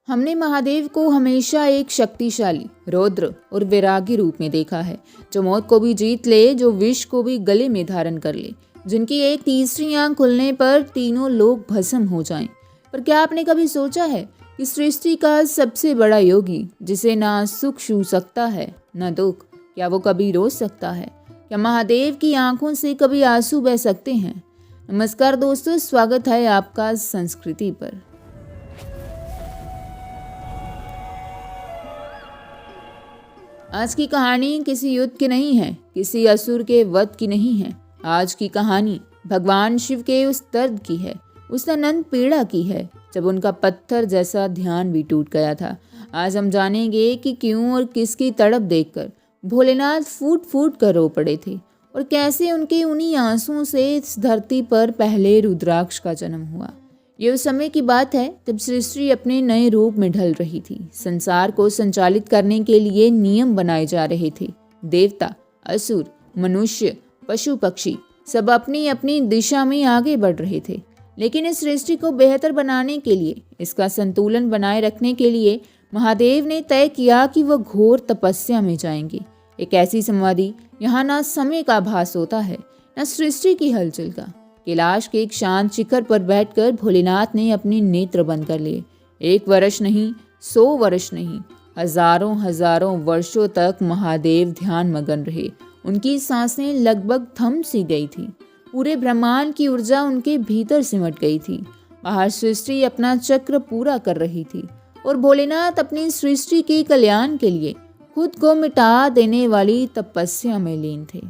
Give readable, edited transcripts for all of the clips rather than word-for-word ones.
हमने महादेव को हमेशा एक शक्तिशाली, रौद्र और वैरागी रूप में देखा है, जो मौत को भी जीत ले, जो विष को भी गले में धारण कर ले, जिनकी एक तीसरी आंख खुलने पर तीनों लोग भस्म हो जाएं। पर क्या आपने कभी सोचा है कि सृष्टि का सबसे बड़ा योगी, जिसे ना सुख छू सकता है न दुख, क्या वो कभी रो सकता है? क्या महादेव की आंखों से कभी आंसू बह सकते हैं? नमस्कार दोस्तों, स्वागत है आपका संस्कृति पर। आज की कहानी किसी युद्ध की नहीं है, किसी असुर के वध की नहीं है। आज की कहानी भगवान शिव के उस दर्द की है, उस अनंत पीड़ा की है, जब उनका पत्थर जैसा ध्यान भी टूट गया था। आज हम जानेंगे कि क्यों और किसकी तड़प देखकर भोलेनाथ फूट फूट कर रो पड़े थे, और कैसे उनके उन्हीं आंसुओं से इस धरती पर पहले रुद्राक्ष का जन्म हुआ। ये उस समय की बात है जब सृष्टि अपने नए रूप में ढल रही थी। संसार को संचालित करने के लिए नियम बनाए जा रहे थे। देवता, असुर, मनुष्य, पशु पक्षी सब अपनी अपनी दिशा में आगे बढ़ रहे थे। लेकिन इस सृष्टि को बेहतर बनाने के लिए, इसका संतुलन बनाए रखने के लिए महादेव ने तय किया कि वह घोर तपस्या में जाएंगे। एक ऐसी समाधि यहाँ ना समय का आभास होता है, न सृष्टि की हलचल का। कैलाश के एक शांत शिखर पर बैठकर भोलेनाथ ने अपने नेत्र बंद कर लिए। 1 वर्ष नहीं, 100 वर्ष नहीं, हजारों हजारों वर्षों तक महादेव ध्यान मगन रहे। उनकी सांसें लगभग थम सी गई थी। पूरे ब्रह्मांड की ऊर्जा उनके भीतर सिमट गई थी। बाहर सृष्टि अपना चक्र पूरा कर रही थी और भोलेनाथ अपनी सृष्टि के कल्याण के लिए खुद को मिटा देने वाली तपस्या में लीन थे।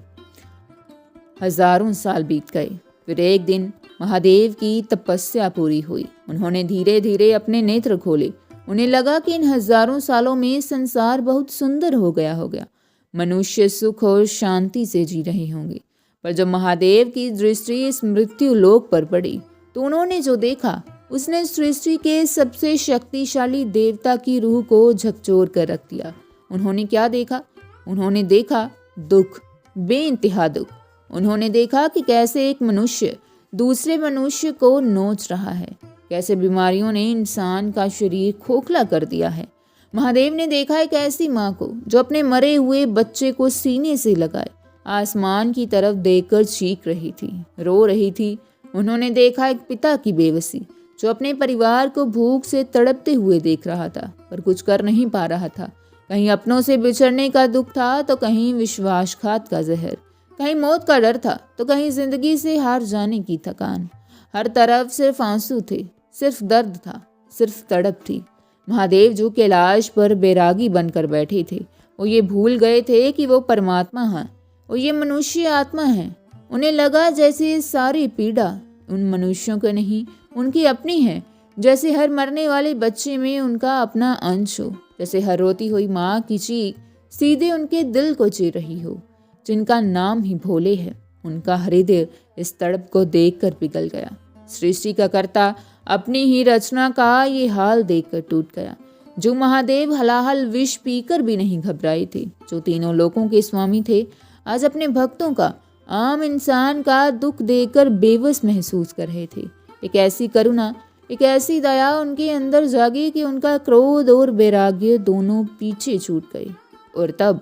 हजारों साल बीत गए। फिर एक दिन महादेव की तपस्या पूरी हुई। उन्होंने धीरे धीरे अपने नेत्र खोले। उन्हें लगा कि इन हजारों सालों में संसार बहुत सुंदर हो गया। मनुष्य सुख और शांति से जी रहे होंगे। पर जब महादेव की दृष्टि इस मृत्यु लोक पर पड़ी, तो उन्होंने जो देखा, उसने सृष्टि के सबसे शक्तिशाली देवता की रूह को झकझोर कर रख दिया। उन्होंने क्या देखा? उन्होंने देखा दुख, बेइंतहा दुख। उन्होंने देखा कि कैसे एक मनुष्य दूसरे मनुष्य को नोच रहा है, कैसे बीमारियों ने इंसान का शरीर खोखला कर दिया है। महादेव ने देखा एक ऐसी माँ को जो अपने मरे हुए बच्चे को सीने से लगाए आसमान की तरफ देखकर चीख रही थी, रो रही थी। उन्होंने देखा एक पिता की बेबसी जो अपने परिवार को भूख से तड़पते हुए देख रहा था, पर कुछ कर नहीं पा रहा था। कहीं अपनों से बिछड़ने का दुख था, तो कहीं विश्वासघात का जहर, कहीं मौत का डर था, तो कहीं जिंदगी से हार जाने की थकान। हर तरफ सिर्फ आंसू थे, सिर्फ दर्द था, सिर्फ तड़प थी। महादेव जो कैलाश पर बैरागी बनकर बैठे थे, वो ये भूल गए थे कि वो परमात्मा हैं और ये मनुष्य आत्मा है। उन्हें लगा जैसे ये सारी पीड़ा उन मनुष्यों की नहीं, उनकी अपनी है। जैसे हर मरने वाले बच्चे में उनका अपना अंश हो, जैसे हर रोती हुई माँ की चीख सीधे उनके दिल को चीर रही हो। जिनका नाम ही भोले है, उनका हृदय इस तड़प को देखकर पिघल गया। सृष्टि का कर्ता अपनी ही रचना का ये हाल देखकर टूट गया। जो महादेव हलाहल विष पीकर भी नहीं घबराए थे, जो तीनों लोकों के स्वामी थे, आज अपने भक्तों का, आम इंसान का दुख देखकर बेबस महसूस कर रहे थे। एक ऐसी करुणा, एक ऐसी दया उनके अंदर जागी कि उनका क्रोध और वैराग्य दोनों पीछे छूट गए। और तब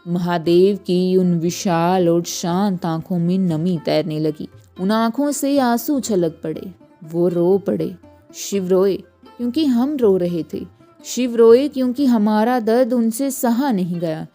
महादेव की उन विशाल और शांत आंखों में नमी तैरने लगी। उन आंखों से आंसू छलक पड़े। वो रो पड़े। शिव रोए क्योंकि हम रो रहे थे। शिव रोए क्योंकि हमारा दर्द उनसे सहा नहीं गया।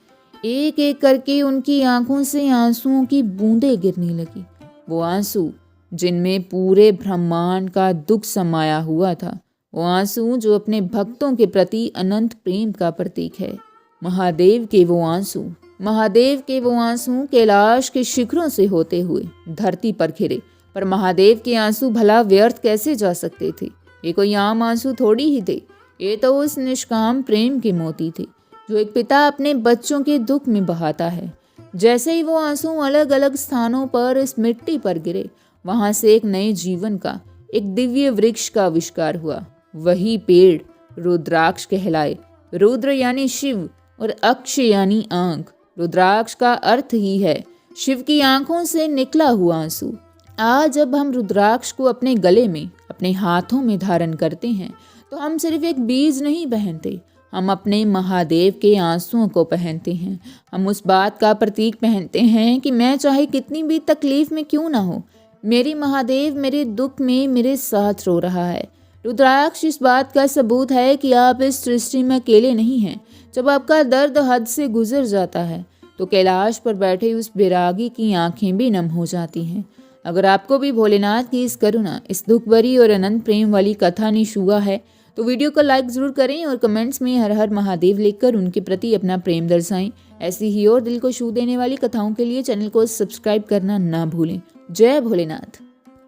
एक एक करके उनकी आंखों से आंसुओं की बूंदें गिरने लगी। वो आंसू जिनमें पूरे ब्रह्मांड का दुख समाया हुआ था। वो आंसू जो अपने भक्तों के प्रति अनंत प्रेम का प्रतीक है। महादेव के वो आंसू कैलाश के शिखरों से होते हुए धरती पर गिरे। पर महादेव के आंसू भला व्यर्थ कैसे जा सकते थे? ये कोई आम आंसू थोड़ी ही थे। ये तो उस निष्काम प्रेम के मोती थे जो एक पिता अपने बच्चों के दुख में बहाता है। जैसे ही वो आंसू अलग अलग स्थानों पर इस मिट्टी पर गिरे, वहां से एक नए जीवन का, एक दिव्य वृक्ष का आविष्कार हुआ। वही पेड़ रुद्राक्ष कहलाए। रुद्र यानी शिव और अक्ष यानी आंख। रुद्राक्ष का अर्थ ही है शिव की आंखों से निकला हुआ आंसू। आज जब हम रुद्राक्ष को अपने गले में, अपने हाथों में धारण करते हैं, तो हम सिर्फ एक बीज नहीं पहनते, हम अपने महादेव के आंसुओं को पहनते हैं। हम उस बात का प्रतीक पहनते हैं कि मैं चाहे कितनी भी तकलीफ में क्यों ना हो, मेरी महादेव मेरे दुख में मेरे साथ रो रहा है। रुद्राक्ष इस बात का सबूत है कि आप इस सृष्टि में अकेले नहीं हैं। जब आपका दर्द हद से गुजर जाता है तो कैलाश पर बैठे उस बैरागी की आंखें भी नम हो जाती हैं। अगर आपको भी भोलेनाथ की इस करुणा, इस दुख भरी और अनंत प्रेम वाली कथा ने छुआ है तो वीडियो को लाइक ज़रूर करें और कमेंट्स में हर हर महादेव लिखकर उनके प्रति अपना प्रेम दर्शाएं। ऐसी ही और दिल को छू देने वाली कथाओं के लिए चैनल को सब्सक्राइब करना ना भूलें। जय भोलेनाथ।